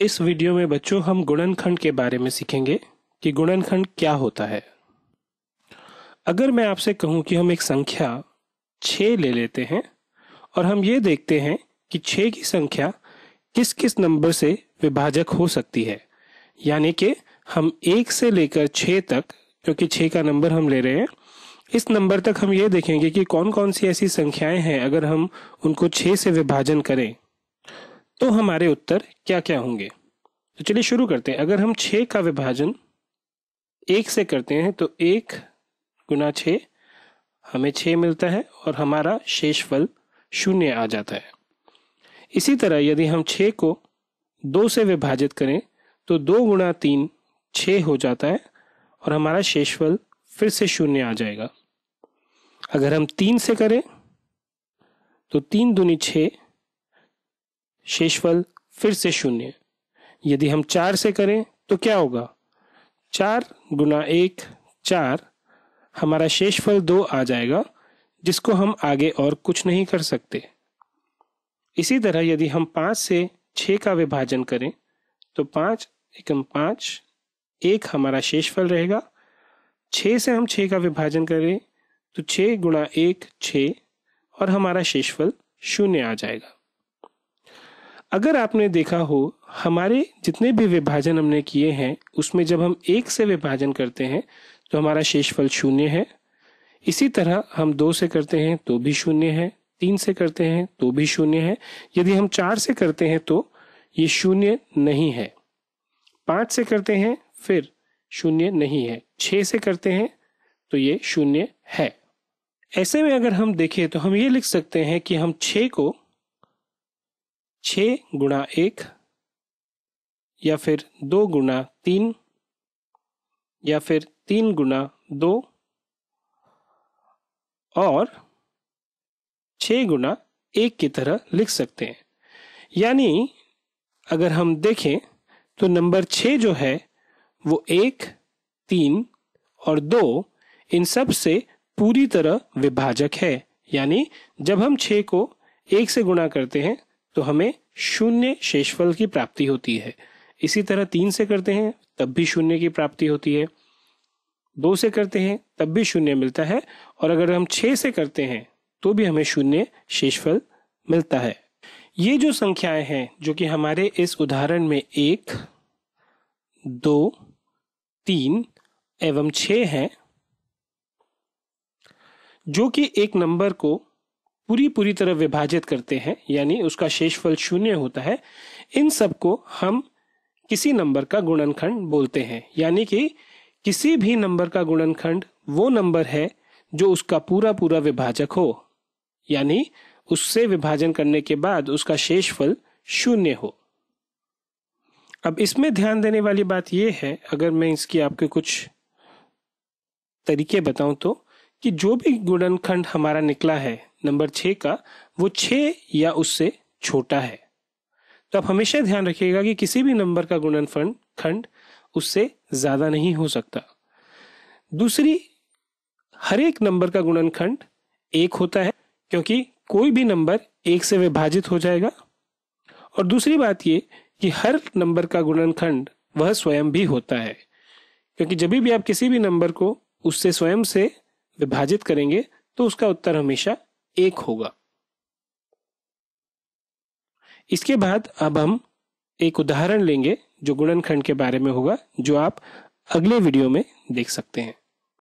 इस वीडियो में बच्चों हम गुणनखंड के बारे में सीखेंगे कि गुणनखंड क्या होता है। अगर मैं आपसे कहूं कि हम एक संख्या 6 ले लेते हैं और हम ये देखते हैं कि 6 की संख्या किस किस नंबर से विभाजक हो सकती है, यानी कि हम 1 से लेकर 6 तक, क्योंकि 6 का नंबर हम ले रहे हैं, इस नंबर तक हम ये देखेंगे कि कौन कौन सी ऐसी संख्याएं हैं अगर हम उनको 6 से विभाजन करें तो हमारे उत्तर क्या क्या होंगे। तो चलिए शुरू करते हैं। अगर हम 6 का विभाजन 1 से करते हैं तो 1 गुना 6 हमें 6 मिलता है और हमारा शेषफल 0 आ जाता है। इसी तरह यदि हम 6 को 2 से विभाजित करें तो 2 गुना 3 6 हो जाता है और हमारा शेषफल फिर से 0 आ जाएगा। अगर हम 3 से करें तो 3 दूनी 6, शेषफल फिर से 0। यदि हम 4 से करें तो क्या होगा? 4 गुना 1 4, हमारा शेषफल 2 आ जाएगा, जिसको हम आगे और कुछ नहीं कर सकते। इसी तरह यदि हम 5 से 6 का विभाजन करें तो 5 एकम 5, 1 हमारा शेषफल रहेगा। 6 से हम 6 का विभाजन करें तो 6 गुना 1 6 और हमारा शेषफल 0 आ जाएगा। अगर आपने देखा हो, हमारे जितने भी विभाजन हमने किए हैं उसमें जब हम 1 से विभाजन करते हैं तो हमारा शेषफल 0 है। इसी तरह हम 2 से करते हैं तो भी 0 है, 3 से करते हैं तो भी 0 है। यदि हम 4 से करते हैं तो ये 0 नहीं है। 5 से करते हैं फिर 0 नहीं है। 6 से करते हैं तो ये 0 है। ऐसे में अगर हम देखें तो हम ये लिख सकते हैं कि हम 6 को 6 गुणा 1 या फिर 2 गुना 3 या फिर 3 गुना 2 और 6 गुना 1 की तरह लिख सकते हैं। यानी अगर हम देखें तो नंबर 6 जो है वो 1, 3 और 2 इन सब से पूरी तरह विभाजक है। यानी जब हम 6 को 1 से गुणा करते हैं तो हमें 0 शेषफल की प्राप्ति होती है। इसी तरह 3 से करते हैं तब भी 0 की प्राप्ति होती है। 2 से करते हैं तब भी 0 मिलता है और अगर हम 6 से करते हैं तो भी हमें 0 शेषफल मिलता है। ये जो संख्याएं हैं जो कि हमारे इस उदाहरण में 1, 2, 3 एवं 6 हैं, जो कि एक नंबर को पूरी तरह विभाजित करते हैं, यानी उसका शेषफल 0 होता है, इन सब को हम किसी नंबर का गुणनखंड बोलते हैं। यानी कि किसी भी नंबर का गुणनखंड वो नंबर है जो उसका पूरा विभाजक हो, यानी उससे विभाजन करने के बाद उसका शेषफल 0 हो। अब इसमें ध्यान देने वाली बात यह है, अगर मैं इसकी आपके कुछ तरीके बताऊं तो, कि जो भी गुणनखंड हमारा निकला है नंबर 6 का, वो 6 या उससे छोटा है। तो आप हमेशा ध्यान रखिएगा कि किसी भी नंबर का गुणनखंड उससे ज्यादा नहीं हो सकता। दूसरी, हर एक नंबर का गुणनखंड 1 होता है, क्योंकि कोई भी नंबर 1 से विभाजित हो जाएगा। और दूसरी बात ये कि हर नंबर का गुणनखंड वह स्वयं भी होता है, क्योंकि जब भी आप किसी भी नंबर को उससे स्वयं से विभाजित करेंगे तो उसका उत्तर हमेशा 1 होगा। इसके बाद अब हम एक उदाहरण लेंगे जो गुणनखंड के बारे में होगा, जो आप अगले वीडियो में देख सकते हैं।